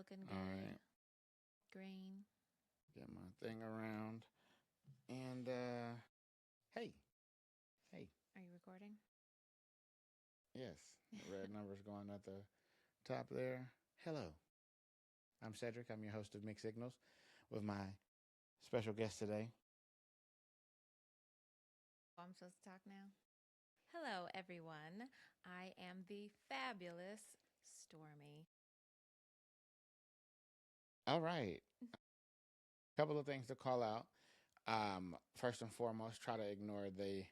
looking All good. right. Green. Get my thing around. And hey, hey, Are you recording? yes, the red number's going at the top there. Hello, I'm Cedric. I'm your host of Mixed Signals with my special guest today. Oh, I'm supposed to talk now? Hello, everyone. I am the fabulous Stormy. All right, couple of things to call out. First and foremost, try to ignore the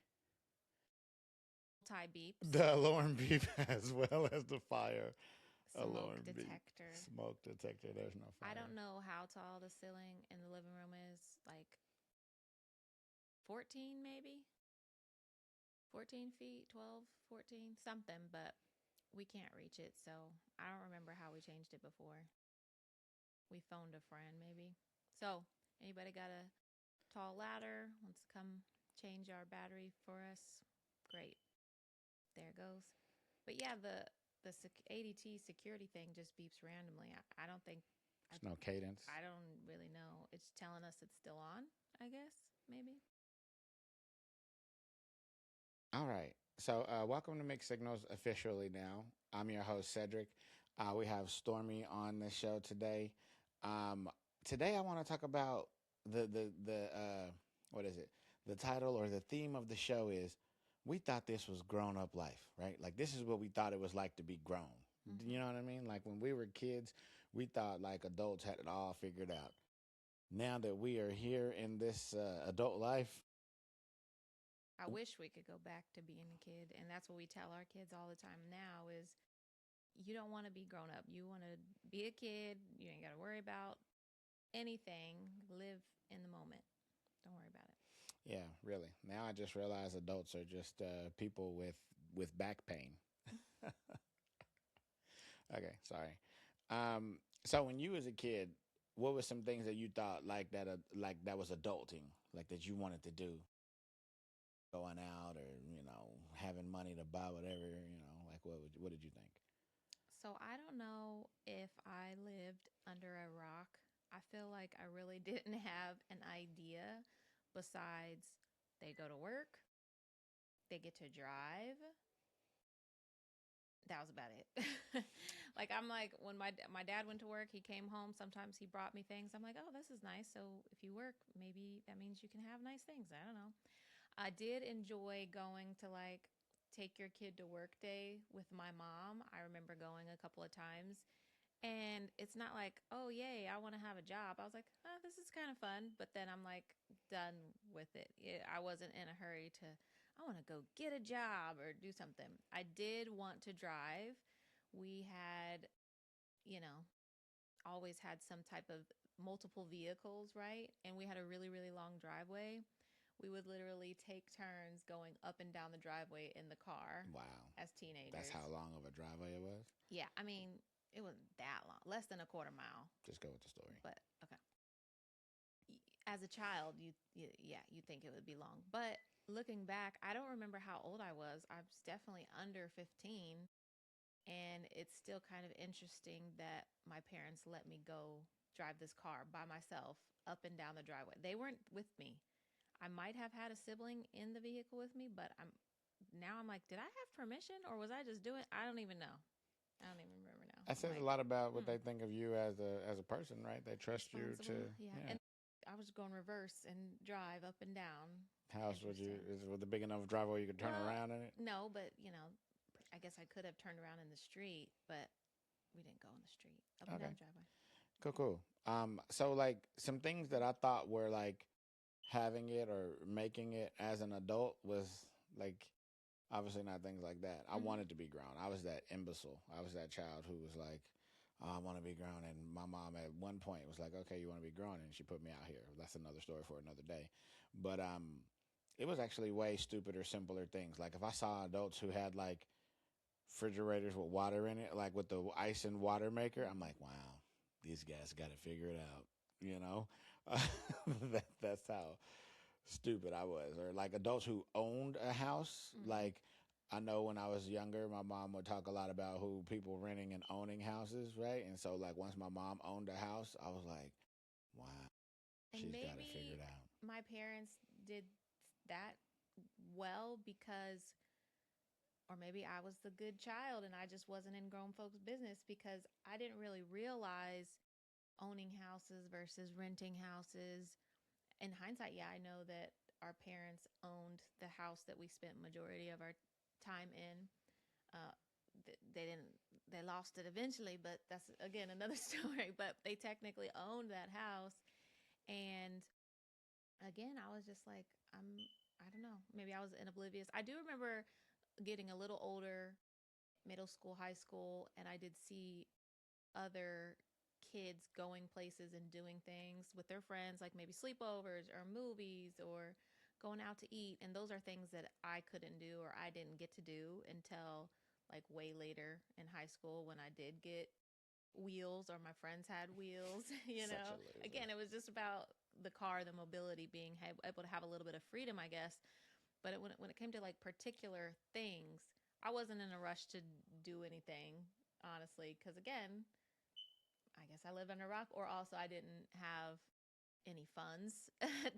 Multi beeps. the alarm beep as well as the fire Smoke alarm beep. detector. Smoke detector. There's no fire. I don't know how tall the ceiling in the living room is. Like 14, maybe? 14 feet, 12, 14, something, but we can't reach it. So I don't remember how we changed it before. We phoned a friend, maybe. So, anybody got a tall ladder? Wants to come change our battery for us? Great. There it goes. But yeah, the ADT security thing just beeps randomly. I don't think There's no cadence. I don't really know. It's telling us it's still on, I guess, maybe. All right. So, welcome to Mixed Signals officially now. I'm your host, Cedric. We have Stormy on the show today. Um, Today, I want to talk about the what is it? The title or the theme of the show is we thought this was grown up life, right? Like this is what we thought it was like to be grown. Mm-hmm. You know what I mean? Like when we were kids, we thought like adults had it all figured out. Now that we are here in this adult life, I wish we could go back to being a kid, and that's what we tell our kids all the time now is you don't want to be grown up. You want to be a kid. You ain't got to worry about anything. Live in the moment. Don't worry about it. yeah, really. Now I just realize adults are just people with back pain. Okay, sorry. So when you was a kid, what were some things that you thought like that was adulting, like that you wanted to do, going out or having money to buy whatever, like what did you think? So I don't know if I lived under a rock. I feel like I really didn't have an idea besides they go to work, they get to drive. That was about it. Like I'm like when my dad went to work, he came home, sometimes he brought me things. I'm like, "Oh, this is nice. So if you work, maybe that means you can have nice things." I don't know. I did enjoy going to like take your kid to work day with my mom. I remember going a couple of times. And it's not like, oh, yay, I want to have a job. I was like, this is kind of fun. But then I'm like done with it. I wasn't in a hurry to, I want to go get a job or do something. I did want to drive. We had, you know, always had some type of multiple vehicles, right? And we had a really, really long driveway. We would literally take turns going up and down the driveway in the car Wow, as that's teenagers. how long of a driveway it was. Yeah, I mean, it wasn't that long, less than a quarter mile. Just go with the story. But okay, as a child, yeah, you think it would be long. But looking back, I don't remember how old I was. I was definitely under 15, and it's still kind of interesting that my parents let me go drive this car by myself up and down the driveway. They weren't with me. I might have had a sibling in the vehicle with me, but I'm like, did I have permission or was I just doing? I don't even know. I don't even remember now. That I'm says a like, lot about what they think of you as a person, right? They trust you to. responsible. Yeah. Yeah. And I was going reverse and drive up and down. House would you Interesting. is with a big enough driveway you could turn Well, around in it? no, but I guess I could have turned around in the street, but we didn't go in the street. Up and Okay. down the driveway. Cool, cool. So like some things that I thought were like having it or making it as an adult was like obviously not things like that. I Mm-hmm. wanted to be grown. I was that imbecile. I was that child who was like, oh, I want to be grown. And my mom at one point was like, okay, you want to be grown, and she put me out here. That's another story for another day. But it was actually way stupider, simpler things. Like if I saw adults who had like refrigerators with water in it, like with the ice and water maker, I'm like, wow, these guys got to figure it out. You know, that's how stupid I was. Or like adults who owned a house, Mm-hmm. like I know when I was younger, my mom would talk a lot about who people renting and owning houses, right? And so, like, once my mom owned a house, I was like, wow, And she's got it maybe figured out. my parents did that well because, or maybe I was the good child and I just wasn't in grown folks' business because I didn't really realize owning houses versus renting houses. In hindsight, yeah, I know that our parents owned the house that we spent majority of our time in. Uh, they didn't. They lost it eventually, but that's again another story. But they technically owned that house, and again, I was just like, I don't know. Maybe I was oblivious. I do remember getting a little older, middle school, high school, and I did see other kids going places and doing things with their friends, like maybe sleepovers or movies or going out to eat. And those are things that I couldn't do or I didn't get to do until like way later in high school when I did get wheels or my friends had wheels. Such a loser. Again, it was just about the car, the mobility, being able to have a little bit of freedom, I guess. But when it came to like particular things, I wasn't in a rush to do anything, honestly, because again, I guess I lived under a rock, or also I didn't have any funds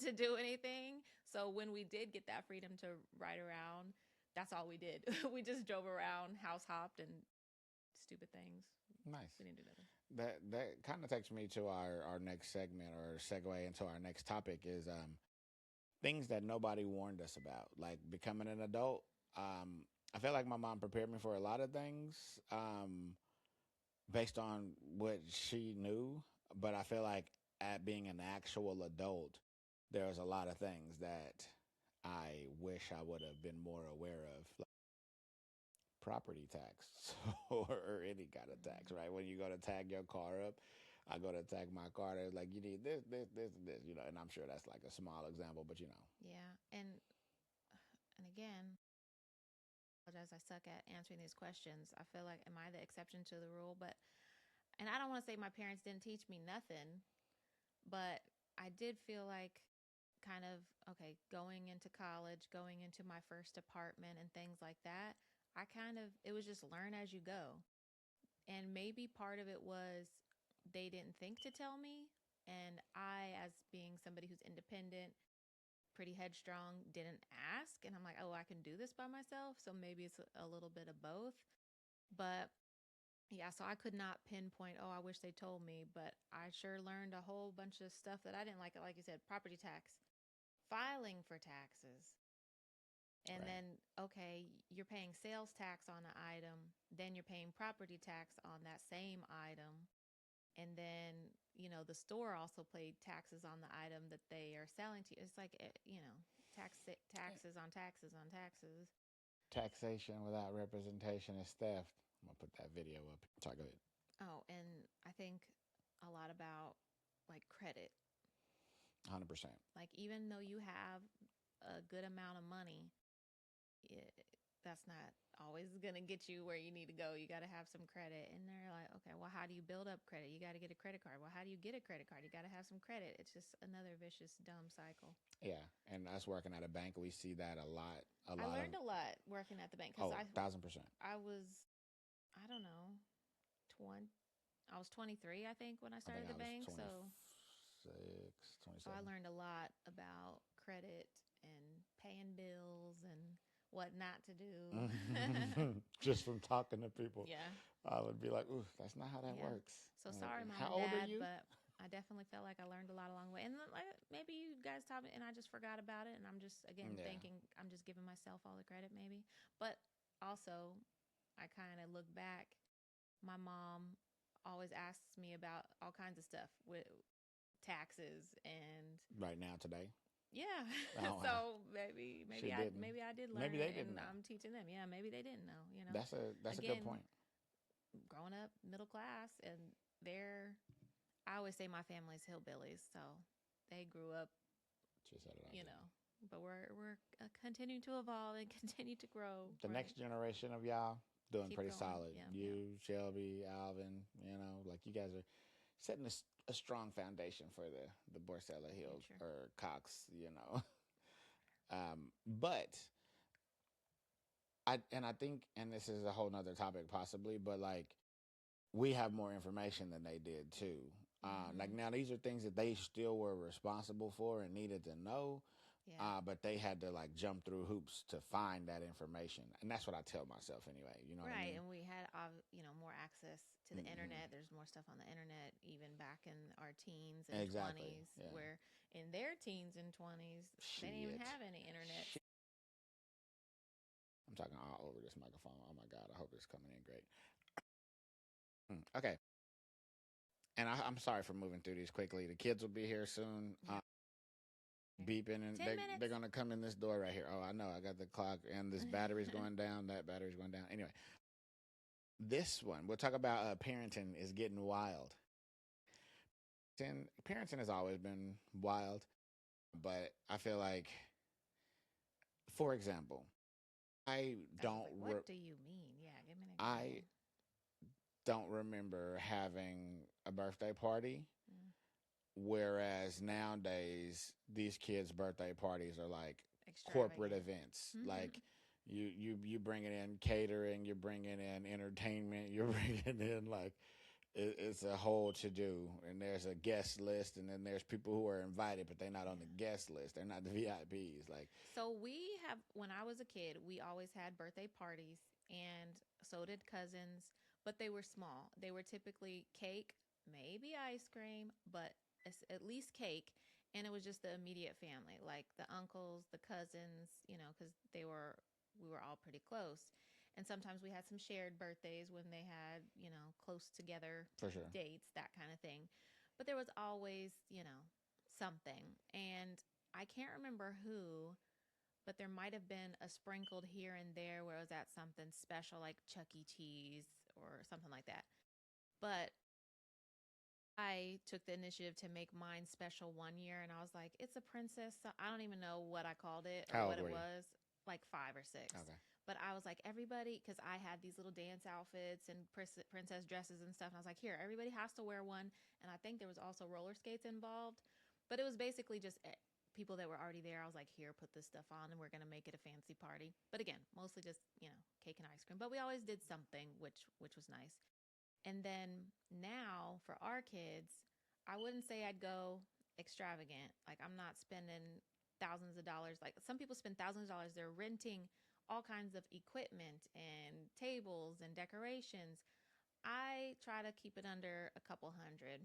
to do anything. So when we did get that freedom to ride around, that's all we did. We just drove around, house hopped, and stupid things. Nice. We didn't do nothing. That kind of takes me to our next segment or segue into our next topic is things that nobody warned us about, like becoming an adult. I feel like my mom prepared me for a lot of things based on what she knew, but I feel like at being an actual adult, there was a lot of things that I wish I would have been more aware of, like property tax or any kind of tax, Mm-hmm. right? When you go to tag your car up, I go to tag my car. They're like, you need this, and this, and I'm sure that's like a small example, but Yeah, and again, as I suck at answering these questions, I feel like am I the exception to the rule? But and I don't want to say my parents didn't teach me nothing, but I did feel like kind of okay, going into college, going into my first apartment and things like that. I kind of it was just learn as you go. And maybe part of it was they didn't think to tell me and I as being somebody who's independent, pretty headstrong, didn't ask and I'm like, "Oh, I can do this by myself." So maybe it's a little bit of both. But yeah, so I could not pinpoint, oh, I wish they told me, but I sure learned a whole bunch of stuff that I didn't like you said, property tax, filing for taxes. And right. then, okay, you're paying sales tax on an item, then you're paying property tax on that same item. And then, the store also paid taxes on the item that they are selling to you. It's like, taxes on taxes on taxes. Taxation without representation is theft. I'm gonna put that video up. Sorry, go ahead. Oh, and I think a lot about like credit. 100%. Like, even though you have a good amount of money, it, that's not always going to get you where you need to go. You got to have some credit. And they're like, okay, well, how do you build up credit? You got to get a credit card. Well, how do you get a credit card? You got to have some credit. It's just another vicious, dumb cycle. Yeah, and us working at a bank, we see that a lot. A I lot of learned a lot working at the bank because oh, 1,000%. I was, I don't know, 20, I was 23, I think, when I I think started I the was bank. So 26, I 27. learned a lot about credit and paying bills and what not to do. Just from talking to people, Yeah. I would be like, "Ooh, that's not how that Yeah. works." So Like, sorry, mom how and old are dad, you? but I definitely felt like I learned a lot along the way. And like, maybe you guys taught me and I just forgot about it. And I'm just, again, Yeah, thinking I'm just giving myself all the credit, maybe. But also, I kind of look back. My mom always asks me about all kinds of stuff with taxes and right now today. yeah. Oh wow, So maybe she maybe I didn't. maybe I did learn Maybe they it didn't and know. I'm teaching them. Yeah, maybe they didn't know, That's a good Again, point. growing up middle class and they're I always say my family's hillbillies, so they grew up, She said it. I you didn't. know, but we're continuing to evolve and continue to grow, The right? next generation of y'all doing Keep pretty going. solid. Yeah, yeah. You, Shelby, Alvin, like you guys are setting a strong foundation for the Borcella Hill Future. or Cox. But I think, and this is a whole nother topic possibly, but like we have more information than they did too. Like Mm-hmm. now, these are things that they still were responsible for and needed to know, Yeah. but they had to like jump through hoops to find that information, and that's what I tell myself anyway. You know what I Right, mean? and we had more access to the Mm-hmm. internet. There's more stuff on the internet even back in our teens and Exactly. 20s, Yeah. where in their teens and 20s they didn't even Shit. have any internet. I'm talking all over this microphone. Oh my god! I hope it's coming in great. Okay. And I'm sorry for moving through these quickly. The kids will be here soon. Yeah. Beeping, and 10 they're minutes. gonna come in this door right here. Oh, I know. I got the clock, and this battery's going down. That battery's going down. Anyway, this one we'll talk about. Parenting is getting wild. And parenting has always been wild, but I feel like, for example, I I was don't like, what do you mean? Yeah, give me an I example. don't remember having a birthday party. Mm, Whereas nowadays, these kids' birthday parties are like corporate extravagant. events. Like you bringing in catering, you're bringing in entertainment, you're bringing in like it's a whole to do. And there's a guest list, and then there's people who are invited, but they're not on the Yeah. guest list. They're not the VIPs. Like So when I was a kid, we always had birthday parties, and so did cousins, but they were small. They were typically cake, maybe ice cream, but at least cake. And it was just the immediate family, like the uncles, the cousins, because we were all pretty close. And sometimes we had some shared birthdays when they had, close together for sure, dates, that kind of thing. But there was always, something. And I can't remember who, but there might have been a sprinkled here and there where it was at something special like Chuck E. Cheese or something like that. But I took the initiative to make mine special one year, and I was like, it's a princess. I don't even know what I called it or how old what it were you? was, like 5 or 6. Okay, But I was like, everybody, because I had these little dance outfits and princess dresses and stuff. And I was like, here, everybody has to wear one. And I think there was also roller skates involved. But it was basically just people that were already there. I was like, here, put this stuff on, and we're going to make it a fancy party. But again, mostly just, cake and ice cream. But we always did something, which was nice. And then now for our kids, I wouldn't say I'd go extravagant. Like I'm not spending thousands of dollars. Like some people spend thousands of dollars. They're renting all kinds of equipment and tables and decorations. I try to keep it under a couple hundred.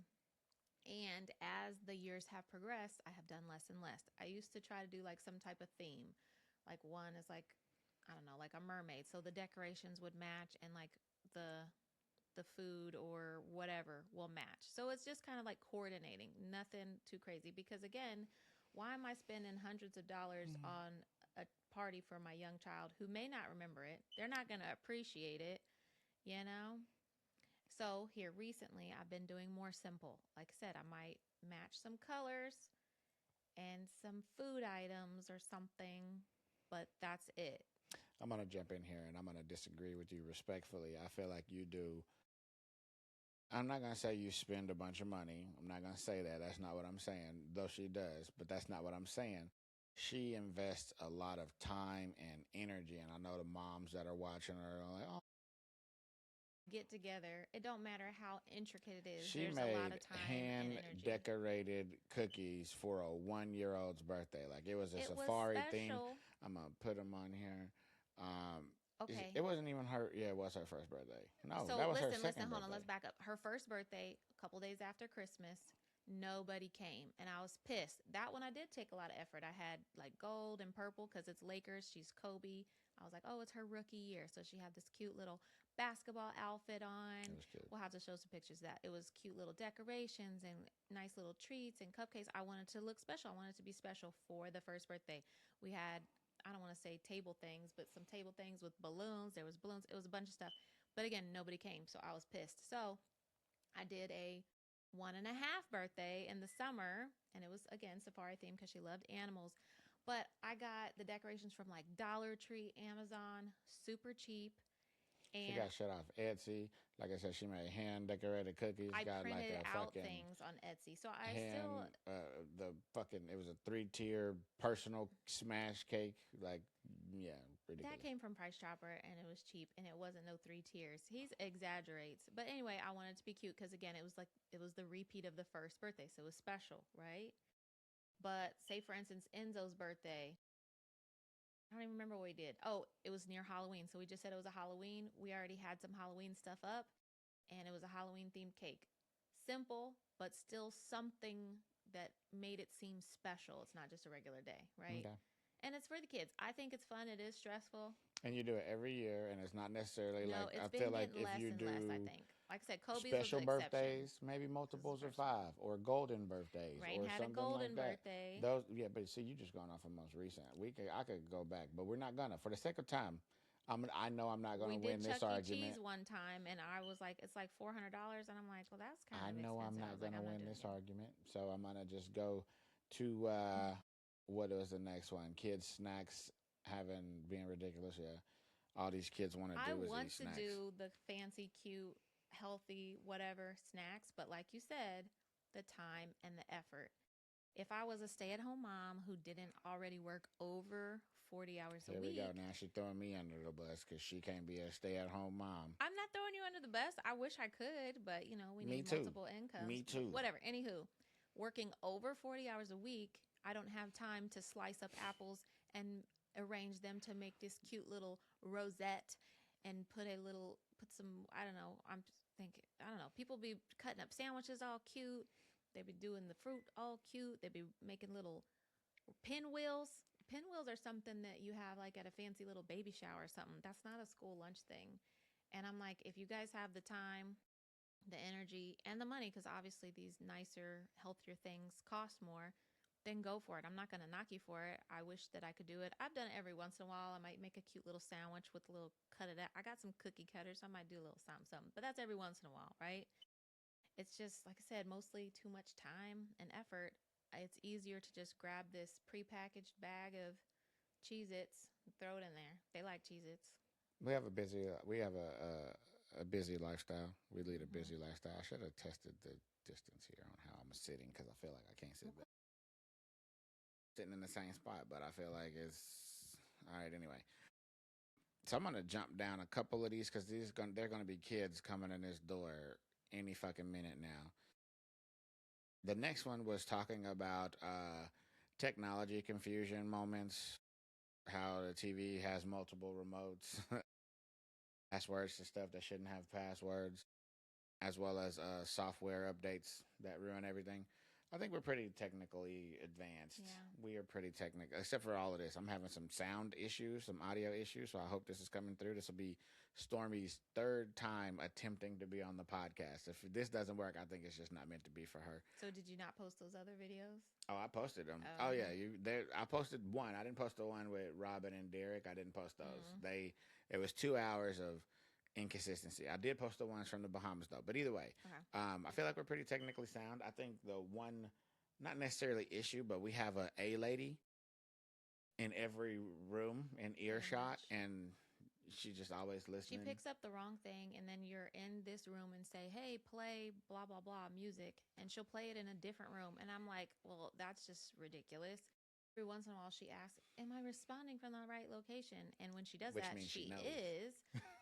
And as the years have progressed, I have done less and less. I used to try to do like some type of theme. Like one is like, I don't know, like a mermaid. So the decorations would match, and like the food or whatever will match. So it's just kind of like coordinating, nothing too crazy. Because again, why am I spending hundreds of dollars on a party for my young child who may not remember it? They're not going to appreciate it, you know? So here recently, I've been doing more simple. Like I said, I might match some colors and some food items or something, but that's it. I'm gonna jump in here, and I'm gonna disagree with you respectfully. I feel like you do. I'm not gonna say you spend a bunch of money. I'm not gonna say that. That's not what I'm saying. Though she does, but that's not what I'm saying. She invests a lot of time and energy, and I know the moms that are watching are like, "Oh, Get together. It don't matter how intricate it is. she There's a lot made of time and hand energy. decorated cookies for a 1 year old's birthday. Like it was a It was safari theme. special. I'm gonna put them on here. Um, Okay. it wasn't even her. Yeah, it was her first birthday. No, So that was her listen, second hold on. birthday. Let's back up. Her first birthday, a couple days after Christmas, nobody came, and I was pissed. That one I did take a lot of effort. I had like gold and purple because it's Lakers. She's Kobe. I was like, oh, it's her rookie year, so she had this cute little basketball outfit It on. was cute. We'll have to show some pictures of that. It was cute little decorations and nice little treats and cupcakes. I wanted to look special. I wanted to be special for the first birthday. We had, I don't want to say table things, but some table things with balloons. There was balloons. It was a bunch of stuff. But again, nobody came, so I was pissed. So I did a 1.5 birthday in the summer, and it was again safari themed because she loved animals. But I got the decorations from like Dollar Tree, Amazon, super cheap, She and got shut off Etsy. Like I said, she made hand decorated cookies. I Got like printed a out fucking things on Etsy. So I still, hand, the fucking, it was a 3 tier personal smash cake. Like, yeah. That ridiculous. came from Price Chopper and it was cheap and it wasn't no 3 tiers. He exaggerates. But anyway, I wanted to be cute because again, it was the repeat of the first birthday, so it was special, right? But say for instance, Enzo's birthday, I don't even remember what we did. Oh, it was near Halloween. So we just said it was a Halloween. We already had some Halloween stuff up and it was a Halloween themed cake. Simple, but still something that made it seem special. It's not just a regular day, right? Okay. And it's for the kids. I think it's fun. It is stressful. And you do it every year, and it's not necessarily No, like it's I been feel like getting if less you and less, I do think. Like I said, Kobe's was special the exception. birthdays, maybe This is multiples the of first one. 5, or golden birthdays, Rain or had a something like golden that. birthday. Those, yeah, but see, you just going off of most recent. I could go back, but we're not gonna. For the sake of time, I know I'm not We gonna did win this Chuck E. Cheese argument. one time, and I was like, it's like $400, and I'm like, well, that's kind I of know I'm expensive. I not was like, gonna I'm not win doing this it. argument, so I'm gonna just go to what was the next one? Kids snacks having being ridiculous. Yeah, all these kids want to I do is eat want to snacks. do the fancy, cute, healthy, whatever snacks, but like you said, the time and the effort. If I was a stay at home mom who didn't already work over 40 hours a Here we go. week, Now she's throwing me under the bus because she can't be a stay-at-home mom. I'm not throwing you under the bus. I wish I could, but we Me need too. multiple Me incomes. too. Whatever. Anywho, working over 40 hours a week, I don't have time to slice up apples and arrange them to make this cute little rosette and put some, I don't know, I'm just thinking, I don't know, people be cutting up sandwiches all cute. They be doing the fruit all cute. They be making little pinwheels. Pinwheels are something that you have like at a fancy little baby shower or something. That's not a school lunch thing. And I'm like, if you guys have the time, the energy, and the money, because obviously these nicer, healthier things cost more, then go for it. I'm not going to knock you for it. I wish that I could do it. I've done it every once in a while. I might make a cute little sandwich with a little cut it out. I got some cookie cutters. So I might do a little something, something. But that's every once in a while, right? It's just, like I said, mostly too much time and effort. It's easier to just grab this prepackaged bag of Cheez Its, throw it in there. They like Cheez Its. We have a busy lifestyle. We lead a Mm-hmm. busy lifestyle. I should have tested the distance here on how I'm sitting because I feel like I can't sit back. Sitting in the same spot, but I feel like it's all right anyway. So I'm gonna jump down a couple of these because they're gonna be kids coming in this door any fucking minute now. The next one was talking about technology confusion moments, how the TV has multiple remotes, passwords to stuff that shouldn't have passwords, as well as software updates that ruin everything. I think we're pretty technically advanced. Yeah. We are pretty technical, except for all of this. I'm having some sound issues, some audio issues, so I hope this is coming through. This will be Stormy's third time attempting to be on the podcast. If this doesn't work, I think it's just not meant to be for her. So did you not post those other videos? Oh, I posted them. Oh, Oh yeah, okay. you there? I posted one. I didn't post the one with Robin and Derek. I didn't post those. Mm-hmm. It was 2 hours of inconsistency. I did post the ones from the Bahamas though. But either way, Okay. I feel like we're pretty technically sound. I think the one, not necessarily issue, but we have a lady in every room in Pretty earshot, much. and she just always She listening. picks up the wrong thing, and then you're in this room and say, "Hey, play blah blah blah music," and she'll play it in a different room, and I'm like, "Well, that's just ridiculous." Every once in a while, she asks, "Am I responding from the right location?" And when she does Which that, means she she knows. is.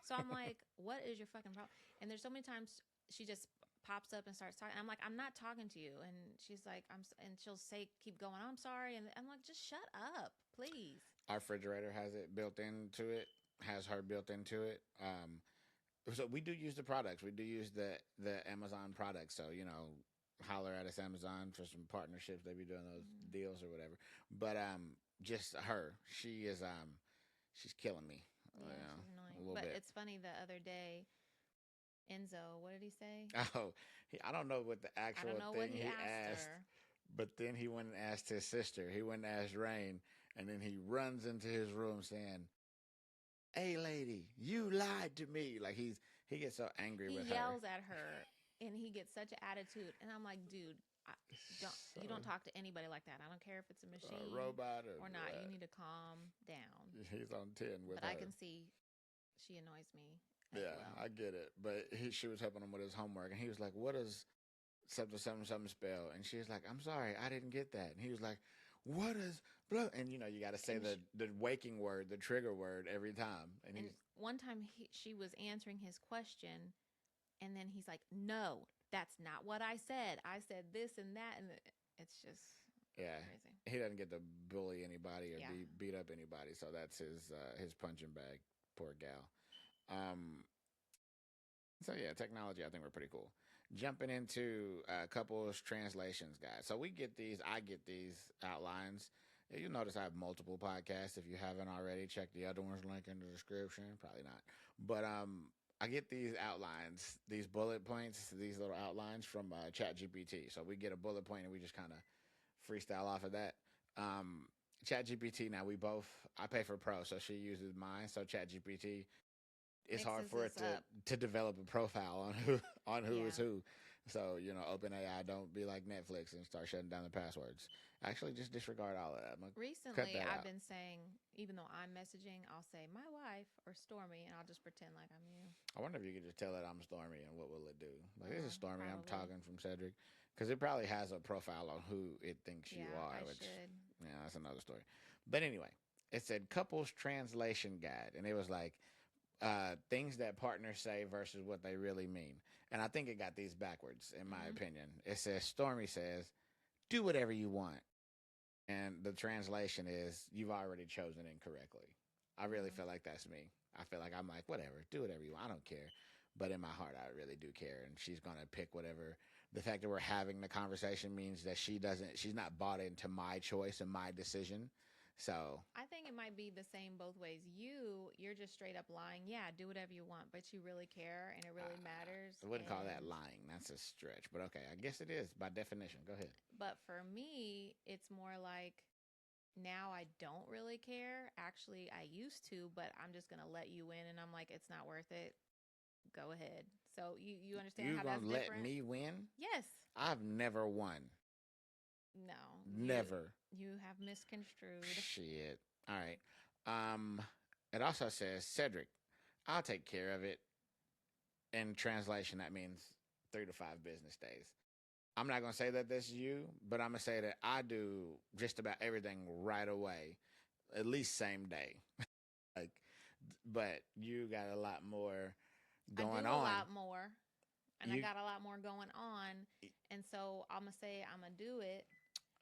So I'm like, "What is your fucking problem?" And there's so many times she just pops up and starts talking. I'm like, "I'm not talking to you," and she's like, and she'll say, "Keep going." I'm sorry, and I'm like, "Just shut up, please." Our refrigerator has it built into it. Has her built into it. So we do use the products. We do use the Amazon products. So holler at us Amazon for some partnerships. They be doing those Mm-hmm. deals or whatever. But just her. She is she's killing me. Yeah, she's A annoying. little But bit. it's funny the other day, Enzo, what did he say? Oh, I don't know what the I don't actual know what thing he he asked asked, her. but then he went and asked his sister. He went and asked Rain, and then he runs into his room saying, "Hey, lady, you lied to me!" Like he gets so angry He with her. yells at her and he gets such an attitude. And I'm like, dude, I, So you don't talk to anybody like that. I don't care if it's a machine robot or not. You need to calm down. he's on 10 with But I her. can see she annoys me as Yeah, well. I get it. But she was helping him with his homework, and he was like, "What does something something something spell?" And she was like, "I'm sorry, I didn't get that." And he was like, what is blah? And you got to say And the waking word, the trigger word every time. And and he's one time she was answering his question, and then he's like, "No, that's not what I said. I said this and that," and it's just yeah, crazy. he doesn't get to bully anybody or Yeah. beat up anybody, so that's his punching bag. Poor gal. Um, so yeah, technology, I think we're pretty cool. Jumping into couples translations, guys. So I get these outlines. You notice I have multiple podcasts. If you haven't already, check the other ones link in the description. Probably not, but I get these outlines, these bullet points, these little outlines from ChatGPT. So we get a bullet point and we just kind of freestyle off of that. Um, ChatGPT. Now I pay for Pro, so she uses mine. So ChatGPT, it's hard Mixes for it this up. to develop a profile on who Yeah. is who. So OpenAI, don't be like Netflix and start shutting down the passwords. Actually, just disregard all of that. I'm gonna cut Recently, that I've out. been saying, even though I'm messaging, I'll say my wife or Stormy, and I'll just pretend like I'm you. I wonder if you could just tell it I'm Stormy and what will it do? Like, this is Stormy. I'm Probably. talking from Cedric, because it probably has a profile on who it thinks you Yeah, are, I which should. yeah, that's another story. But anyway, it said couples translation guide, and it was like things that partners say versus what they really mean. And I think it got these backwards, in my Hmm. opinion. It says, Stormy says, do whatever you want. And the translation is, you've already chosen incorrectly. I really Hmm. feel like that's me. I feel like I'm like, whatever, do whatever you want. I don't care. But in my heart, I really do care. And she's going to pick whatever. The fact that we're having the conversation means that she's not bought into my choice and my decision. So I think it might be the same both ways. You're just straight up lying. Yeah, do whatever you want, but you really care and it really matters. I wouldn't call that And lying. That's a stretch. But okay, I guess it is by definition. Go ahead. but for me, it's more like now I don't really care. Actually, I used to, but I'm just gonna let you in, and I'm like, it's not worth it. Go ahead. So you understand You how that's gonna let different? me win? Yes. I've never won. No. Never. You have misconstrued. Shit. All right. Um. It also says Cedric. I'll take care of it. In translation, that means 3 to 5 business days. I'm not gonna say that this is you, but I'm gonna say that I do just about everything right away, at least same day. Like, but you got a lot more I do going a on. lot more, and I You got a lot more going on, and so I'm gonna say I'm gonna do it,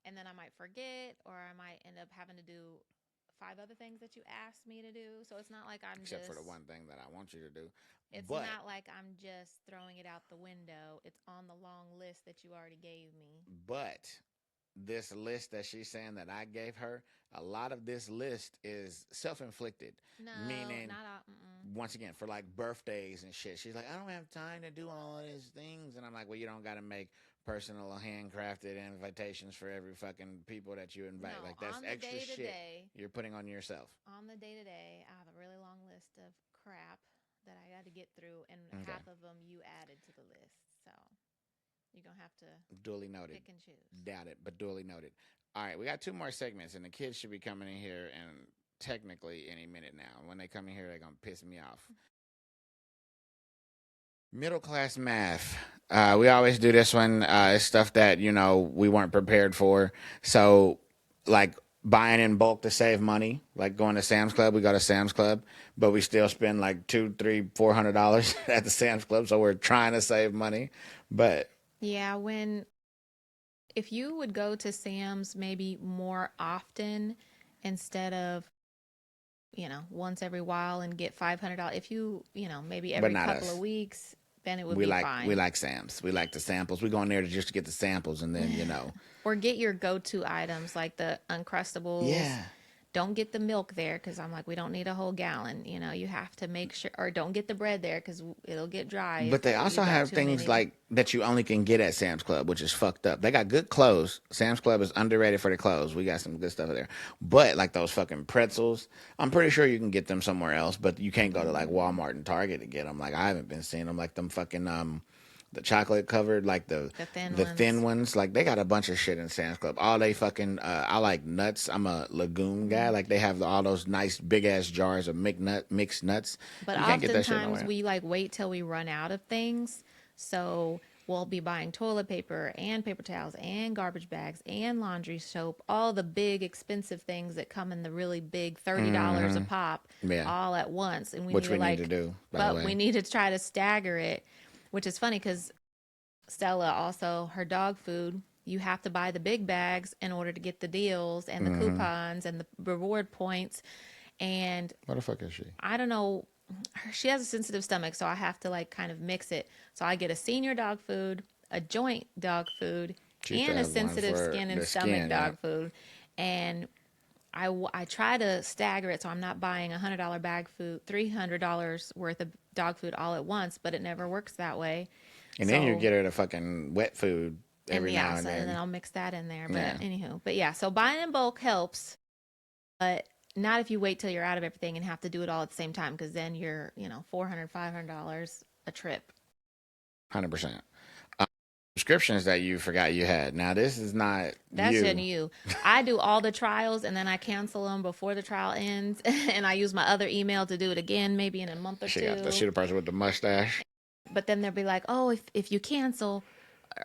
and then I might forget, or I might end up having to do five other things that you asked me to do. So it's not like I'm except for just the one thing that I want you to do. it's But not like I'm just throwing it out the window. It's on the long list that you already gave me. but this list that she's saying that I gave her, a lot of this list is self-inflicted, No, meaning not all. Mm-mm. once again for like birthdays and shit. She's like, I don't have time to do all of these things, and I'm like, well, you don't got to make personal handcrafted invitations for every fucking people that you invite. No, Like that's on the extra day to shit day, you're putting on yourself. I have a really long list of crap that I got to get through, and Okay, half of them you added to the list. So you're gonna have to duly noted. pick and choose. Doubt it, but duly noted. All right, we got 2 more segments, and the kids should be coming in here and technically any minute now. When they come in here, they're gonna piss me off. Middle class math. We always do this one. It's stuff that we weren't prepared for. So, like buying in bulk to save money, like going to Sam's Club. We go to Sam's Club, but we still spend like two, three, $400 at the Sam's Club. So we're trying to save money, but Yeah, when if you would go to Sam's maybe more often instead of, once every while and get $500, if maybe but every not couple of us. weeks, then it would We be like we fine. like Sam's. We like the samples. We go in there just to get the samples, and then Or get your go-to items like the Uncrustables. yeah. Don't get the milk there because I'm like, we don't need a whole gallon. You have to make sure, or don't get the bread there because it'll get dry But they if also you've got have too things many. like that you only can get at Sam's Club, which is fucked up. They got good clothes. Sam's Club is underrated for the clothes. We got some good stuff there. But like those fucking pretzels, I'm pretty sure you can get them somewhere else, but you can't go to like Mm, Walmart and Target to get them. Like I haven't been seeing them. Like them fucking the chocolate covered, like the the thin the thin ones. ones. Like they got a bunch of shit in Sam's Club. All they fucking I like nuts. I'm a legume guy. Mm. Like they have all those nice big ass jars of mixed nuts. But You can't get that shit oftentimes nowhere. we like wait till we run out of things. So we'll be buying toilet paper and paper towels and garbage bags and laundry soap, all the big expensive things that come in the really big $30 a pop Yeah. all at once. And we need Which to we need to do, by the but we way. need to try to stagger it, which is funny because Stella also, her dog food, you have to buy the big bags in order to get the deals and the coupons and the reward points. And What the fuck is she? I don't know, she has a sensitive stomach, so I have to like kind of mix it. So I get a senior dog food, a joint dog food, She used to and a have one sensitive for skin and the stomach skin, yeah. dog food. And I try to stagger it so I'm not buying $100 bag food, $300 worth of dog food all at once, but it never works that way. And then you So get her the fucking wet food and every yeah, now and so, and then then. I'll mix that in there. Yeah. But anywho, but yeah, so buying in bulk helps, but not if you wait till you're out of everything and have to do it all at the same time, because then you're, $400, $500 a trip. 100%. Subscriptions that you forgot you had. Now, this is not That's just you. you. I do all the trials and then I cancel them before the trial ends, and I use my other email to do it again, maybe in a month or She two. the person with the mustache. But then they'll be like, "Oh, if you cancel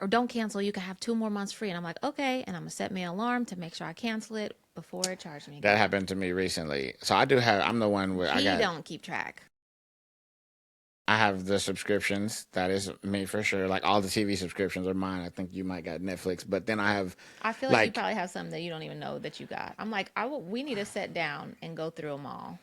or don't cancel, you can have 2 more months free." And I'm like, "Okay," and I'm gonna set me an alarm to make sure I cancel it before it charges me That again. happened to me recently. So I do have, I'm the one where He don't keep track. I have the subscriptions. That is me for sure. Like all the TV subscriptions are mine. I think you might got Netflix, but then I have I feel like you like probably have some that you don't even know that you got. I'm like, we need to sit down and go through them all.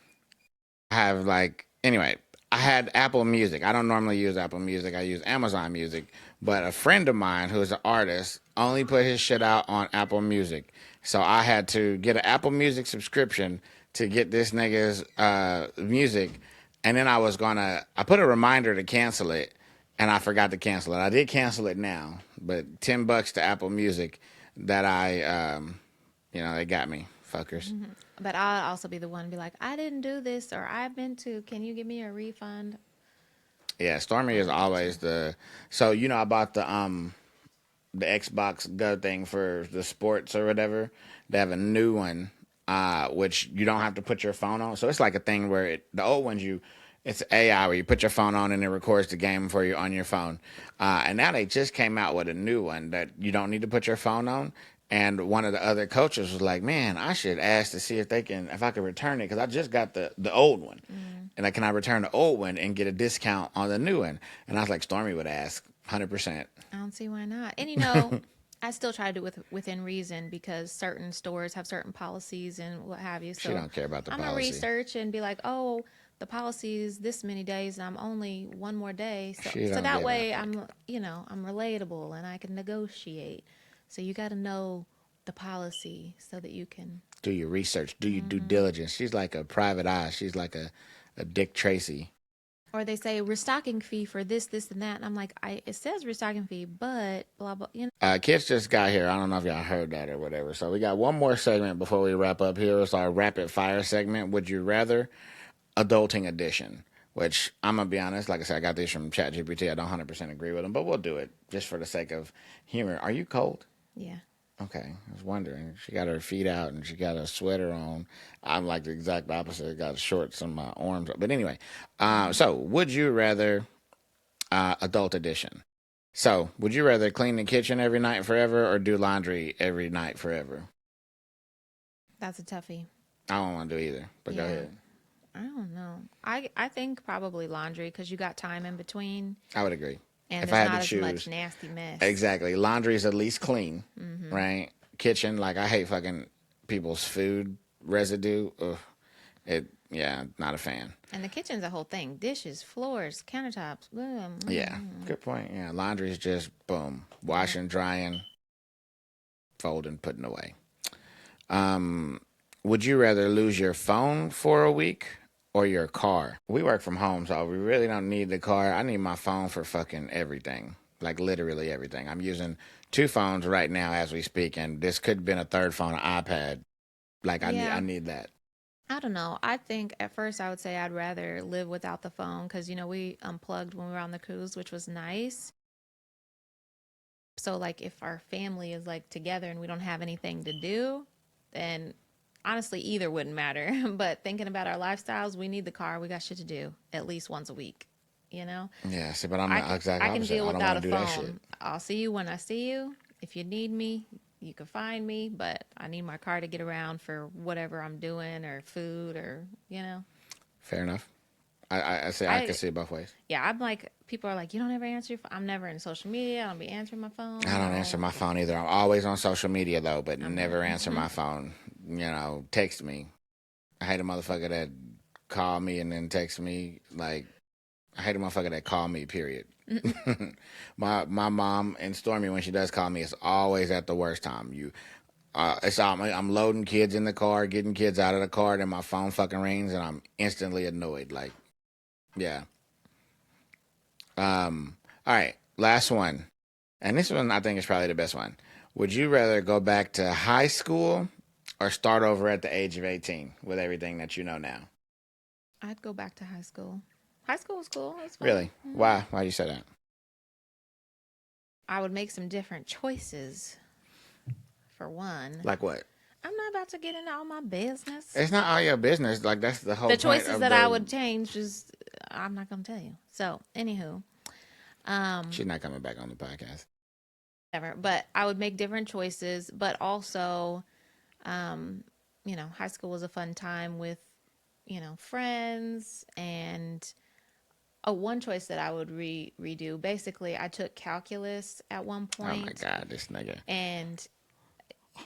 anyway, I had Apple Music. I don't normally use Apple Music. I use Amazon Music. But a friend of mine who's an artist only put his shit out on Apple Music. So I had to get an Apple Music subscription to get this nigga's music. And then I put a reminder to cancel it and I forgot to cancel it. I did cancel it now, but $10 to Apple Music that they got me, fuckers. But I'll also be the one to be like, I didn't do this or I meant to. Can you give me a refund? Yeah, Stormy is I got always you. the. So I bought the Xbox Go thing for the sports or whatever. They have a new one, which you don't have to put your phone on. So it's like a thing where the old ones it's AI where you put your phone on and it records the game for you on your phone. And now they just came out with a new one that you don't need to put your phone on. And one of the other coaches was like, "Man, I should ask to see if I could return it because I just got the old one, Mm. and can I return the old one and get a discount on the new one?" And I was like, "Stormy would ask, 100%." I don't see why not. And I still try to do it within reason because certain stores have certain policies and what have you. She So don't care about the I'm gonna policy. research and be like, oh, the policy is this many days, and I'm only one more day. So She so don't that give a way fuck. I'm relatable and I can negotiate. So you got to know the policy so that you can. Do your research. Do your due Hmm. diligence. She's like a private eye. She's like a Dick Tracy. Or they say restocking fee for this, and that, and I'm like, it says restocking fee, but blah blah. Kids just got here. I don't know if y'all heard that or whatever. So we got one more segment before we wrap up here. It's our rapid fire segment. Would you rather? Adulting edition. Which I'm gonna be honest, like I said, I got these from ChatGPT. I don't 100% agree with them, but we'll do it just for the sake of humor. Are you cold? Yeah. Okay, I was wondering. She got her feet out and she got a sweater on. I'm like the exact opposite. I got shorts on my arms. But anyway, Hmm. so would you rather adult edition? So would you rather clean the kitchen every night forever or do laundry every night forever? That's a toughie. I don't want to do either. But go Yeah. ahead. I don't know. I think probably laundry because you got time in between I would agree. and If I there's had to not as much choose, nasty mess. exactly. Laundry is at least clean, Hmm. right? Kitchen, like I hate fucking people's food residue. Ugh, yeah, not a fan. And the kitchen's a whole thing: dishes, floors, countertops. Yeah, good point. Yeah, laundry is just boom, Yeah. washing, drying, folding, putting away. Um, would you rather lose your phone for a week or your car? We work from home, so we really don't need the car. I need my phone for fucking everything, like literally everything. I'm using two phones right now as we speak, and this could have been a third phone, an iPad. Like I Yeah. need that. I don't know. I think at first I would say I'd rather live without the phone because, we unplugged when we were on the cruise, which was nice. So, like, if our family is like together and we don't have anything to do, then honestly, either wouldn't matter. But thinking about our lifestyles, we need the car. We got shit to do at least once a week. you know. Yeah, see, but I'm I the can exact I can opposite. deal I don't without want a to do that shit. phone. I'll see you when I see you. If you need me, you can find me, but I need my car to get around for whatever I'm doing or food or, you know. Fair enough. I say I can I see it both ways. Yeah, I'm like people are like, "You don't ever answer your phone." I'm never in social media. I don't be answering my I phone. don't answer my phone either. I'm always on social media though, but never answer Mhm. my phone. Text me. I hate a motherfucker that call me and then text me. Like I hate a motherfucker that call me. Period. My mom and Stormy, when she does call me, it's always at the worst time. I'm loading kids in the car, getting kids out of the car, then my phone fucking rings, and I'm instantly annoyed. Like, yeah. All right, last one, and this one I think is probably the best one. Would you rather go back to high school or start over at the age of 18 with everything that you know now? I'd go back to high school. High school was cool. It was fun. Really? Why? Why do you say that? I would make some different choices for one. Like what? I'm not about to get into all my business. It's not all your business. Like that's the whole The point choices of that I the. would change is I'm not gonna tell you. So, anywho, She's not coming back on the podcast. whatever. But I would make different choices, but also, um, high school was a fun time with, friends and one choice that I would redo. Basically, I took calculus at one Oh my point, god, this nigga. and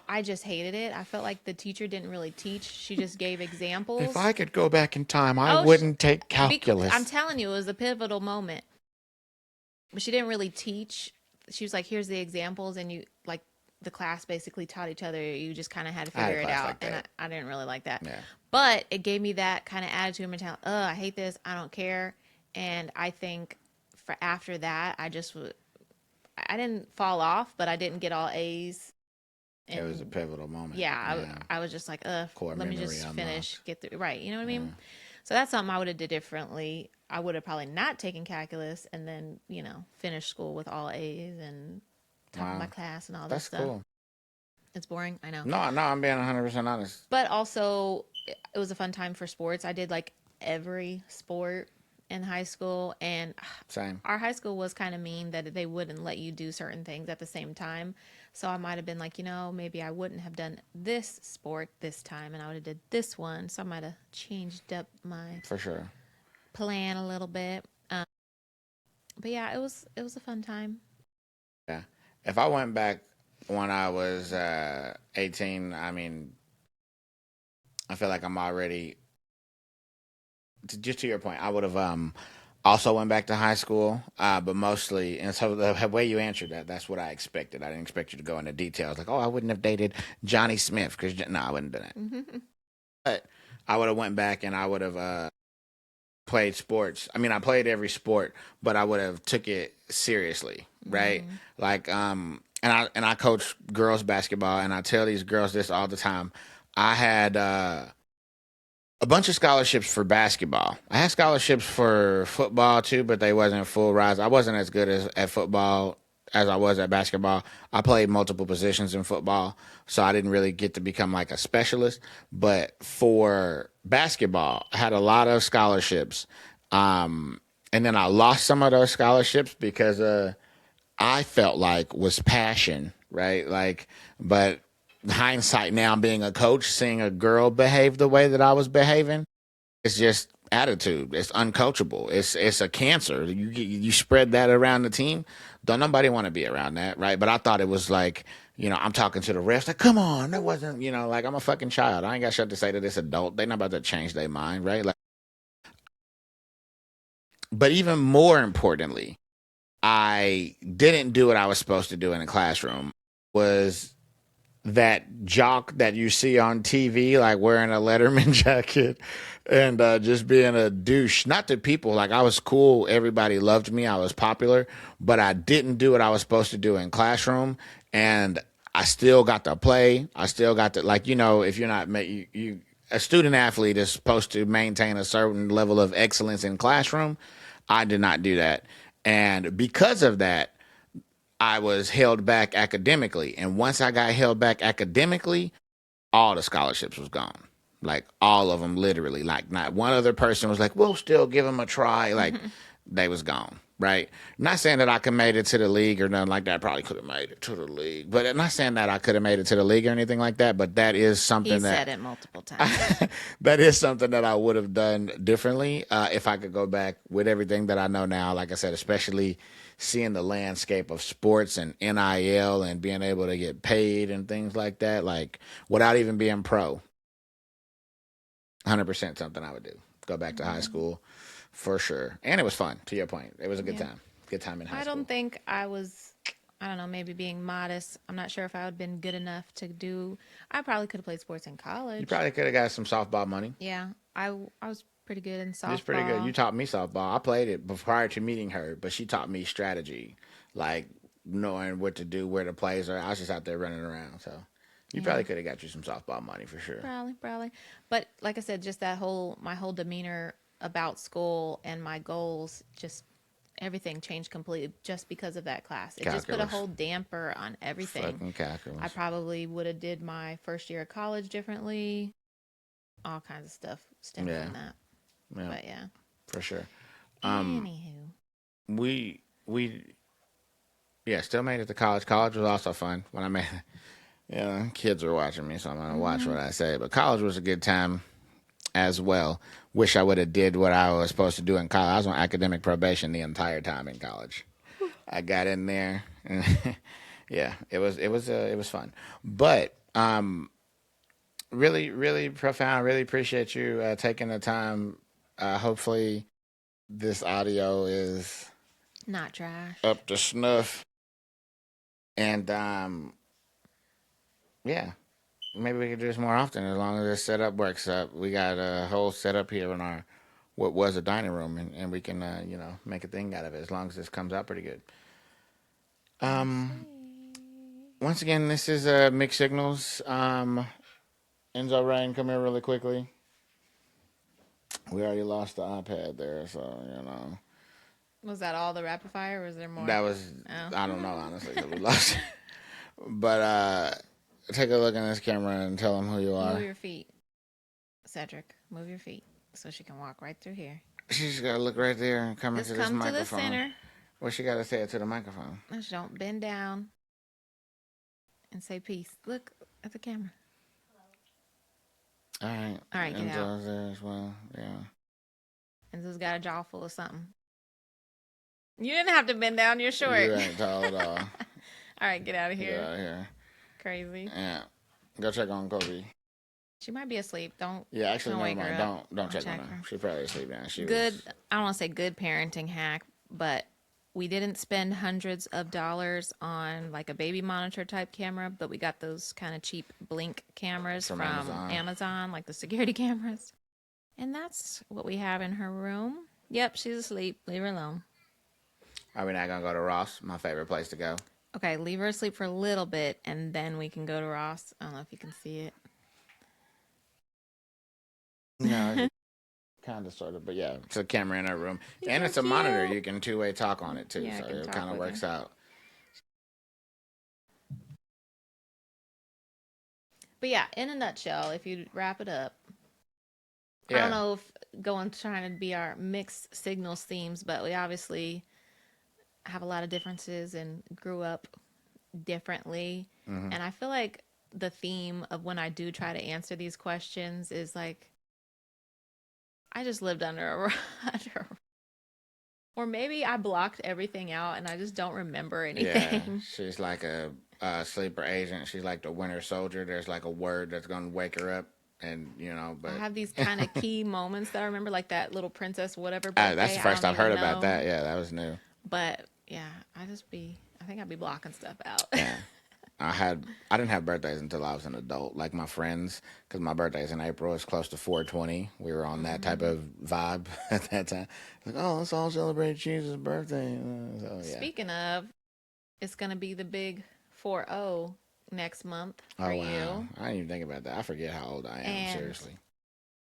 I just hated it. I felt like the teacher didn't really teach; she just gave If examples. I could go back in time, I Oh, wouldn't take I'm calculus. telling you, it was a pivotal moment. But she didn't really teach. She was like, "Here's the examples," and you like the class basically taught each other. You just kind of had to I had a figure it class out, like and that. I didn't really like that. Yeah. But it gave me that kind of attitude and mentality. I hate this. I don't care. And I think for after that, I didn't fall off, but I didn't get all A's. It was a And pivotal moment. yeah, Yeah. I was just like, Core let me memory just finish, unlocked. get through. Right. You know what I Yeah. mean? So that's something I would have did differently. I would have probably not taken calculus and then, finished school with all A's and top of my Wow. class and all this That's stuff. cool. It's boring, I know. No, no, I'm being 100% honest. But also, it was a fun time for sports. I did like every sport in high school, and Same. our high school was kind of mean that they wouldn't let you do certain things at the same time. So I might have been like, maybe I wouldn't have done this sport this time, and I would have did this one. So I might have changed up my For sure. plan a little bit. But yeah, it was a fun time. Yeah. If I went back when I was 18, I mean, I feel like I'm already. Just to your point, I would have also went back to high school, but mostly, and so the way you answered that, that's what I expected. I didn't expect you to go into details like, oh, I wouldn't have dated Johnny Smith because no, I wouldn't do that. But I would have went back and I would have played sports. I mean, I played every sport, but I would have took it seriously, right? Like, and I coach girls basketball, and I tell these girls this all the time. I had a bunch of scholarships for basketball. I had scholarships for football too, but they wasn't full rise. I wasn't as good as at football as I was at basketball. I played multiple positions in football, so I didn't really get to become like a specialist. But for basketball, I had a lot of scholarships. And then I lost some of those scholarships because I felt like was passion, right? Like, but hindsight now, being a coach, seeing a girl behave the way that I was behaving, it's just attitude. It's uncoachable. It's a cancer. You spread that around the team. Don't nobody want to be around that, right? But I thought it was like, I'm talking to the refs, like, come on, that wasn't, like I'm a fucking child. I ain't got shit to say to this adult. They not about to change their mind, right? Like, but even more importantly, I didn't do what I was supposed to do in the classroom. Was that jock that you see on TV, like wearing a Letterman jacket and just being a douche. Not to people, like I was cool, everybody loved me, I was popular, but I didn't do what I was supposed to do in classroom, and I still got to play. I still got to, like, if you're not a student athlete is supposed to maintain a certain level of excellence in classroom. I did not do that, and because of that, I was held back academically. And once I got held back academically, all the scholarships was gone. Like all of them, literally. Like not one other person was like, "We'll still give them a try." Like they was gone. Right. Not saying that I could made it to the league or nothing like that. I probably could have made it to the league, but not saying that I could have made it to the league or anything like that. But that is He something that said it multiple times. that is something that I would have done differently if I could go back with everything that I know now. Like I said, especially seeing the landscape of sports and NIL and being able to get paid and things like that, like without even being pro. 100% something I would do. Go back to high school for sure. And it was fun, to your point. It was a good Yeah. time. Good time in high I school. don't think I was, I don't know, maybe being modest. I'm not sure if I would have been good enough to do, I probably could have played sports in You college. probably could have got some softball money. Yeah. I was pretty good in It's pretty good. You softball. taught me softball. I played it prior to meeting her, but she taught me strategy, like knowing what to do, where the plays are. I was just out there running around. So you Yeah. probably could have got you some softball money for sure. Probably. But like I said, just my whole demeanor about school and my goals, just everything changed completely just because of that class. It just put a Calculus. whole damper on everything. Fucking I calculus. probably would have did my first year of college differently. All kinds of stuff stemmed Yeah. from that. Yeah, But yeah. for sure. Um, Anywho. we yeah, still made it to college. College was also fun when I made. Kids are watching me, so I'm gonna watch what I say. But college was a good time as well. Wish I would have did what I was supposed to do in college. I was on academic probation the entire time in college. I got in there, and yeah, it was fun. But really, really profound. Really appreciate you taking the time. Hopefully, this audio is Not trash. up to snuff, and yeah, maybe we could do this more often as long as this setup works up. We got a whole setup here in our what was a dining room, and we can make a thing out of it as long as this comes out pretty good. Um, once again, this is Mixed Signals. Enzo Rain, come here really quickly. We already lost the iPad there, so Was that all the rapid fire or was there more? that was Oh. I don't know honestly 'cause we lost. But take a look in this camera and tell them who you are. Move your feet. Cedric, move your feet so she can walk right through here. She's got to look right there and come Just into this come to the microphone. center. What she got to say it to the microphone? Just don't bend down and say peace. Look at the camera. All right. All right, get out. Enzo's there as well. Yeah. Enzo's got a jaw full of something. You didn't have to bend down. You're short. You ain't tall at all. All right, get out of here. Get out of here. Crazy. Yeah. Go check on Kobe. She might be asleep. Don't. Yeah, actually, Don't never wake her mind. up. Don't check check on her. her. She's probably asleep now. She Good. was. I don't want to say good parenting hack, but we didn't spend hundreds of dollars on like a baby monitor type camera, but we got those kind of cheap Blink cameras From from Amazon, like the security cameras. And that's what we have in her room. Yep, she's asleep. Leave her alone. Are we not gonna go to Ross? My favorite place to go. Okay, leave her asleep for a little bit, and then we can go to Ross. I don't know if you can see it. No, kind of, sort of, but yeah, it's a camera in her room, and so it's a monitor. cute. You can two-way talk on it too, Yeah, I so can it talk kind of with works her. out. But yeah, in a nutshell, if you wrap it up, I Yeah. don't know if trying to be our mixed signals themes, but we obviously have a lot of differences and grew up differently. Mm-hmm. And I feel like the theme of when I do try to answer these questions is like, I just lived under a rock. Or maybe I blocked everything out and I just don't remember anything. Yeah, she's like a sleeper agent. She's like the Winter Soldier. There's like a word that's gonna wake her up, and but I have these kind of key moments that I remember, like that little princess whatever birthday. that's the first I I've don't heard even about know. that. Yeah, that was new. But yeah, I think I'd be blocking stuff out. Yeah. I didn't have birthdays until I was an adult. Like my friends, because my birthday's in April. It's close to 420. We were on that type of vibe at that time. Like, oh, let's all celebrate Jesus' birthday. So yeah. Speaking of, it's gonna be the big 4-0 next month Oh for wow, you. I didn't even think about that. I forget how old I am. And Seriously.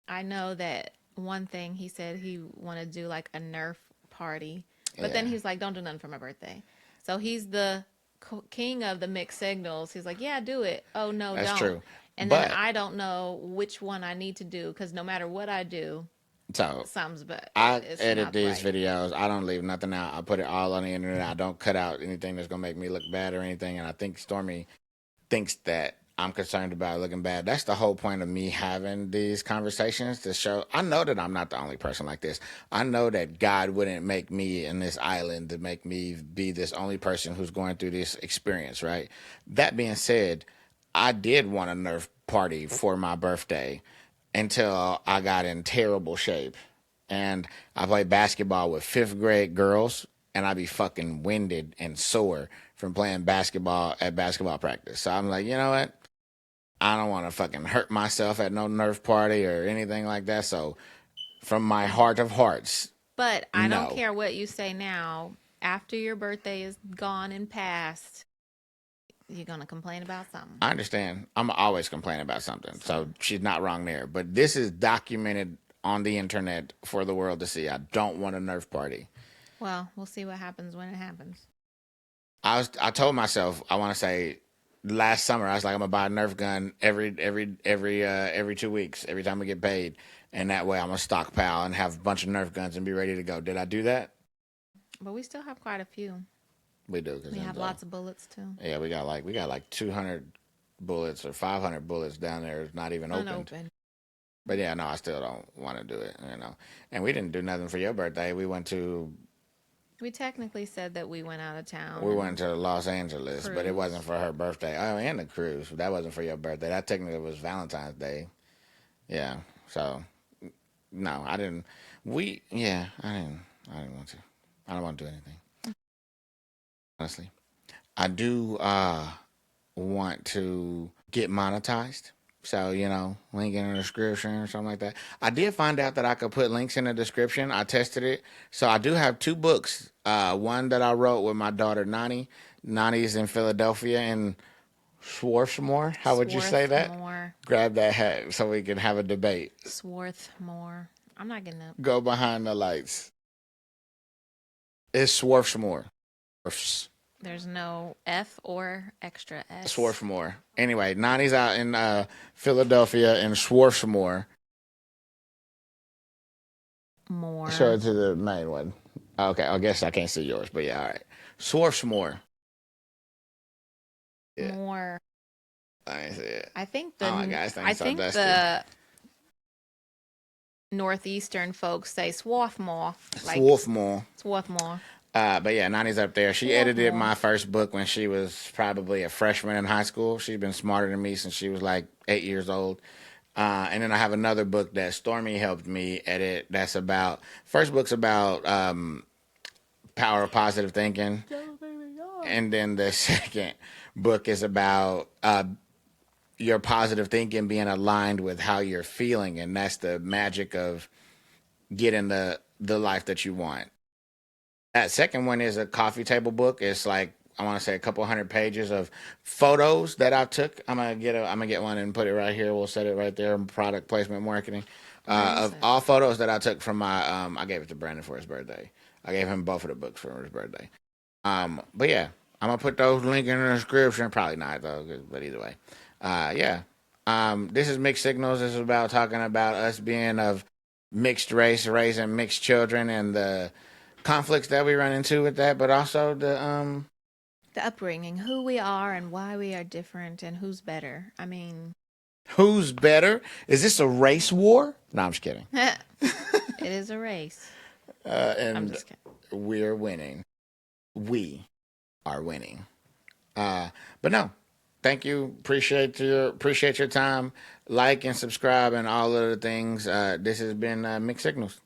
I know that one thing he said he wanted to do like a Nerf party, but Yeah. then he's like, "Don't do nothing for my birthday." So he's the king of the mixed signals. He's like, "Yeah, do it." Oh no, That's don't. true. And But then I don't know which one I need to do because no matter what I do, So Sounds but I it's edit not these right. videos. I don't leave nothing out. I put it all on the internet. I don't cut out anything that's gonna make me look bad or anything. And I think Stormy thinks that I'm concerned about looking bad. That's the whole point of me having these conversations, to show I know that I'm not the only person like this. I know that God wouldn't make me in this island to make me be this only person who's going through this experience, right? That being said, I did want a Nerf party for my birthday until I got in terrible shape. And I played basketball with fifth grade girls, and I'd be fucking winded and sore from playing basketball at basketball practice. So I'm like, you know what? I don't want to fucking hurt myself at no Nerf party or anything like that. So from my heart of hearts, But I don't no. care what you say now. After your birthday is gone and past, you're gonna complain about something. I understand. I'm always complaining about something. So, So she's not wrong there. But this is documented on the internet for the world to see. I don't want a Nerf party. well, we'll see what happens when it happens. I told myself, I want to say last summer, I was like, I'm gonna buy a Nerf gun every 2 weeks, every time we get paid, and that way I'm gonna stockpile and have a bunch of Nerf guns and be ready to go. Did I do that? But we still have quite a few. We do. Cause We have lots of bullets too. yeah, we got like 200 bullets or 500 bullets down there, not even opened. Unopened. But yeah, no, I still don't want to do it, And we didn't do nothing for your birthday. We technically said that we went out of town. went to Los Angeles, but it wasn't for her birthday. Oh, and the cruise. That wasn't for your birthday. That technically was Valentine's Day. Yeah. So no, I didn't. I didn't want to. I don't want to do anything. Honestly, I do want to get monetized. So, link in the description or something like that. I did find out that I could put links in the description. I tested it. So I do have two books. One that I wrote with my daughter, Nani. Nani's in Philadelphia and Swarthmore. How would you say that? Swarthmore. Grab that hat so we can have a debate. Swarthmore. I'm not gonna Go behind the lights. It's Swarthmore. There's no F or extra S. Swarthmore. Anyway, Nani's out in Philadelphia and Swarthmore. More. Show it to the main one. Okay, I guess I can't see yours, but yeah, all right. Swarthmore. Yeah. More. I see it. I think the northeastern folks say Swarthmore. Swarthmore. But yeah, Nani's up there. She edited my first book when she was probably a freshman in high school. She's been smarter than me since she was like 8 years old. And then I have another book that Stormy helped me edit. First book's about power of positive thinking. And then the second book is about your positive thinking being aligned with how you're feeling. And that's the magic of getting the life that you want. That second one is a coffee table book. It's like, I want to say, a couple hundred pages of photos that I took. I'm gonna get one and put it right here. We'll set it right there. Product placement marketing of all photos that I took from my. I gave it to Brandon for his birthday. I gave him both of the books for his birthday. But yeah, I'm gonna put those links in the description. Probably not though, but either way, yeah. This is Mixed Signals. This is about talking about us being of mixed race, raising mixed children, and the conflicts that we run into with that, but also the upbringing, who we are and why we are different, and who's better. I mean, who's better? Is this a race war? No, I'm just kidding. It is a race. And I'm just kidding. We're winning. We are winning. But no, thank you. Appreciate your time. Like and subscribe and all of the things. This has been Mixed Signals.